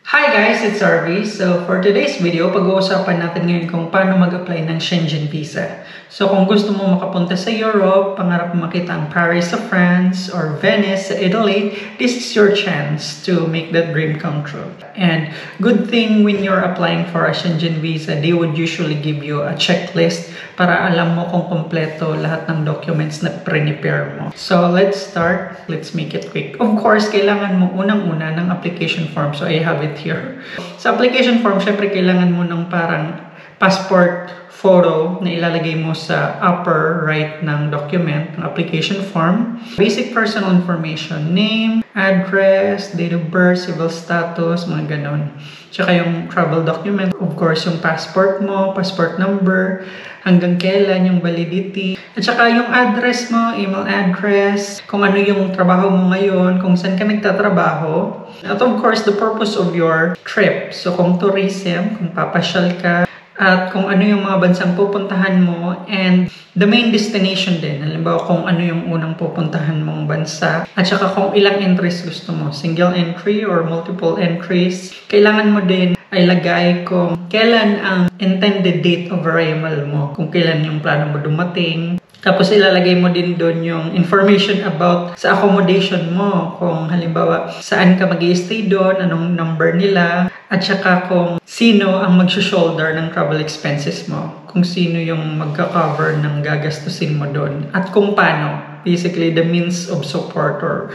Hi guys, it's Arby. So for today's video, pag-uusapan natin ngayon kung paano mag-apply ng Schengen visa. So kung gusto mo makapunta sa Europe, pangarap mo makita ang Paris sa France or Venice sa Italy, this is your chance to make that dream come true. And good thing when you're applying for a Schengen visa, they would usually give you a checklist para alam mo kung kompleto lahat ng documents na prepare mo. So let's start. Let's make it quick. Of course, kailangan mo unang-una ng application form. So I have it here. Sa application form, syempre kailangan mo ng parang passport photo na ilalagay mo sa upper right ng document, ng application form. Basic personal information, name, address, date of birth, civil status, mga ganon. Tsaka yung travel document, of course, yung passport mo, passport number, hanggang kailan yung validity. At saka yung address mo, email address, kung ano yung trabaho mo ngayon, kung saan ka nagtatrabaho. At of course, the purpose of your trip. So kung tourism, kung papasyal ka, at kung ano yung mga bansang pupuntahan mo, and the main destination din. Halimbawa kung ano yung unang pupuntahan mong bansa, at saka kung ilang entries gusto mo, single entry or multiple entries. Kailangan mo din ay lagay kung kailan ang intended date of arrival mo, kung kailan yung plano mo dumating. Tapos ilalagay mo din doon yung information about sa accommodation mo. Kung halimbawa saan ka mag-i-stay doon, anong number nila, at saka kung sino ang mag-shoulder ng travel expenses mo. Kung sino yung magka-cover ng gagastusin mo doon. At kung paano. Basically, the means of support or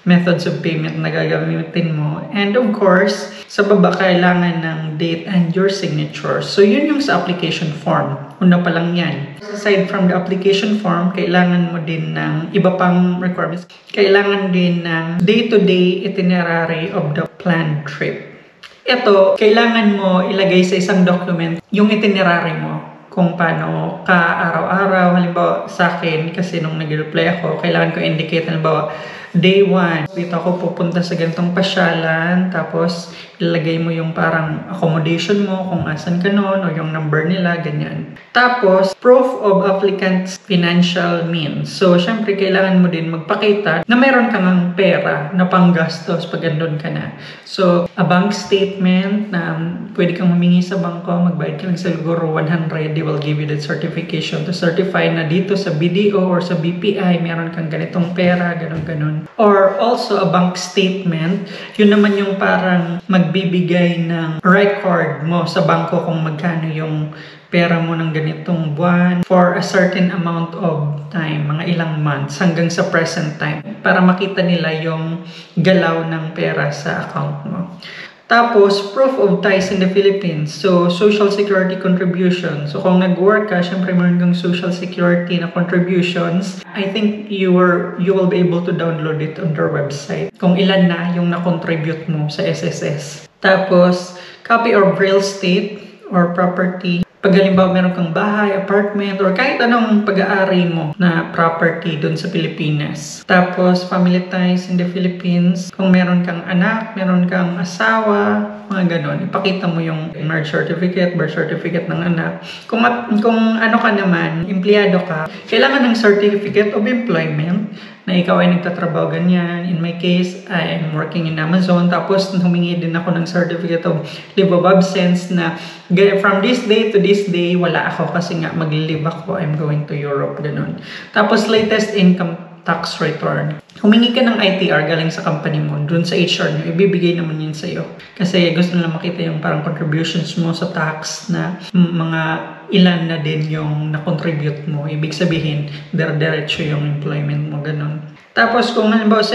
methods of payment na gagamitin mo. And of course, sa baba kailangan ng date and your signature. So yun yung sa application form. Una pa lang yan. Aside from the application form, kailangan mo din ng iba pang requirements. Kailangan din ng day-to-day itinerary of the planned trip. Ito, kailangan mo ilagay sa isang document yung itinerary mo. Kung paano ka araw-araw. Halimbawa sa akin, kasi nung nag-reply ako, kailangan ko indicate, halimbawa, day 1, dito ako pupunta sa ganitong pasyalan, tapos ilagay mo yung parang accommodation mo, kung asan ka noon, o yung number nila, ganyan. Tapos, proof of applicant's financial means. So, syempre, kailangan mo din magpakita na mayroon kang pera na panggastos pag andun ka na. So, a bank statement na pwede kang humingi sa bangko, magbayad ka lang sa siguro 100, they will give you that certification to certify na dito sa BDO or sa BPI, meron kang ganitong pera, ganon-ganon. Or also a bank statement, yun naman yung parang magbibigay ng record mo sa bangko kung magkano yung pera mo ng ganitong buwan for a certain amount of time, mga ilang months hanggang sa present time para makita nila yung galaw ng pera sa account mo. Tapos, proof of ties in the Philippines. So, social security contribution. So, kung nag-work ka, syempre meron kang social security na contributions. I think you will be able to download it on their website. Kung ilan na yung na-contribute mo sa SSS. Tapos, copy of real estate or property. Pag halimbawa meron kang bahay, apartment, or kahit anong pag-aari mo na property doon sa Pilipinas. Tapos, family ties in the Philippines. Kung meron kang anak, meron kang asawa, mga ganon. Ipakita mo yung marriage certificate, birth certificate ng anak. Kung ano ka naman, empleyado ka, kailangan ng certificate of employment na ikaw ay nagtatrabaho ganyan. In my case, I am working in Amazon. Tapos, humingi din ako ng certificate of leave of absence na from this day to this day, wala ako kasi nga mag-leave ako. I'm going to Europe, ganun. Tapos, latest income tax return. Humingi ka ng ITR galing sa company mo, dun sa HR nyo, ibibigay naman yun sa'yo. Kasi gusto nila makita yung parang contributions mo sa tax na mga ilan na din yung na-contribute mo. Ibig sabihin, diretso yung employment mo, ganun. Tapos kung halimbawa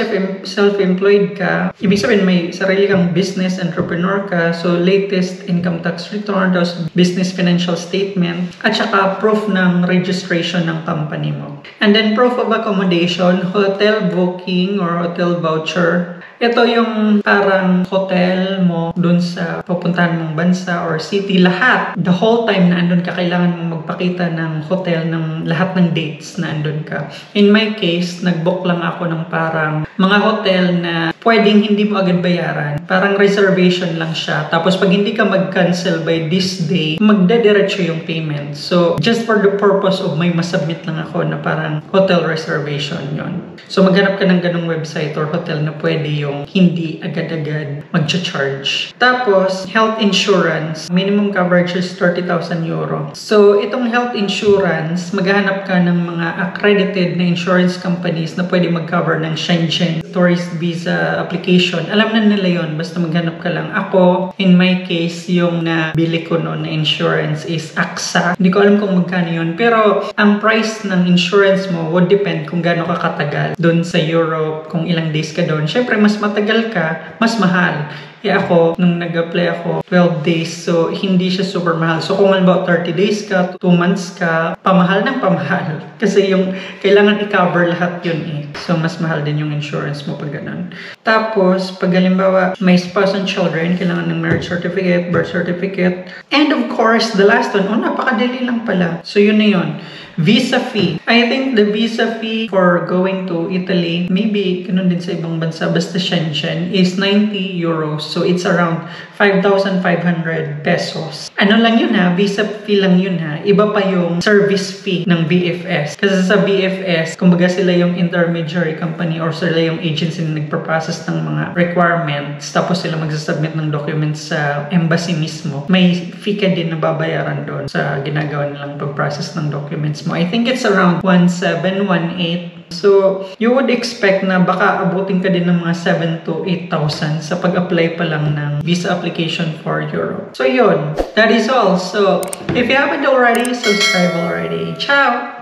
self-employed ka, ibig sabihin may sarili kang business entrepreneur ka, so latest income tax return, tapos business financial statement, at saka proof ng registration ng company mo. And then proof of accommodation, hotel booking or hotel voucher. Ito yung parang hotel mo dun sa pupuntahan mong bansa or city. Lahat, the whole time na andun ka, kailangan mong magpakita ng hotel ng lahat ng dates na andun ka. In my case, nag-book lang ako ng parang mga hotel na pwedeng hindi mo agad bayaran. Parang reservation lang siya. Tapos pag hindi ka mag-cancel by this day, magdadiretso yung payment. So, just for the purpose of may masubmit lang ako na parang hotel reservation yon. So, maghanap ka ng ganung website or hotel na pwede yung hindi agad-agad mag-charge. coverage. Tapos, health insurance. Minimum coverage is 30,000 euro. So, itong health insurance, maghahanap ka ng mga accredited na insurance companies na pwede mag-cover ng Schengen tourist visa application. Alam na nila yon, basta maghanap ka lang. Ako, in my case, yung nabili ko noon na insurance is AXA. Hindi ko alam kung magkano yun. Pero, ang price ng insurance mo would depend kung gaano ka katagal doon sa Europe, kung ilang days ka doon. Syempre, mas matagal ka, mas mahal. Ako, nung nag-apply ako, 12 days. So, hindi siya super mahal. So, kung about 30 days ka, 2 months ka, pamahal ng pamahal. Kasi yung kailangan i-cover lahat yun eh. So, mas mahal din yung insurance mo pag ganun. Tapos, pag halimbawa, may spouse and children, kailangan ng marriage certificate, birth certificate. And of course, the last one, napakadali lang pala. So, yun na yun. Visa fee. I think the visa fee for going to Italy, maybe ganun din sa ibang bansa, basta Schengen, is 90 euros. So, it's around 5,500 pesos. Ano lang yun ha? Visa fee lang yun ha? Iba pa yung service fee ng BFS. Kasi sa BFS, kumbaga sila yung intermediary company or sila yung agency na nagpa-process ng mga requirements. Tapos sila magsasubmit ng documents sa embassy mismo. May fee ka din na babayaran doon sa ginagawa nilang pag-process ng documents mo. I think it's around 1,700, 1,800. So, you would expect na baka abutin ka din ng mga 7,000 to 8,000 sa pag-apply pa lang ng visa application for Europe. So, yun. That is all. So, if you haven't already, subscribe already. Ciao!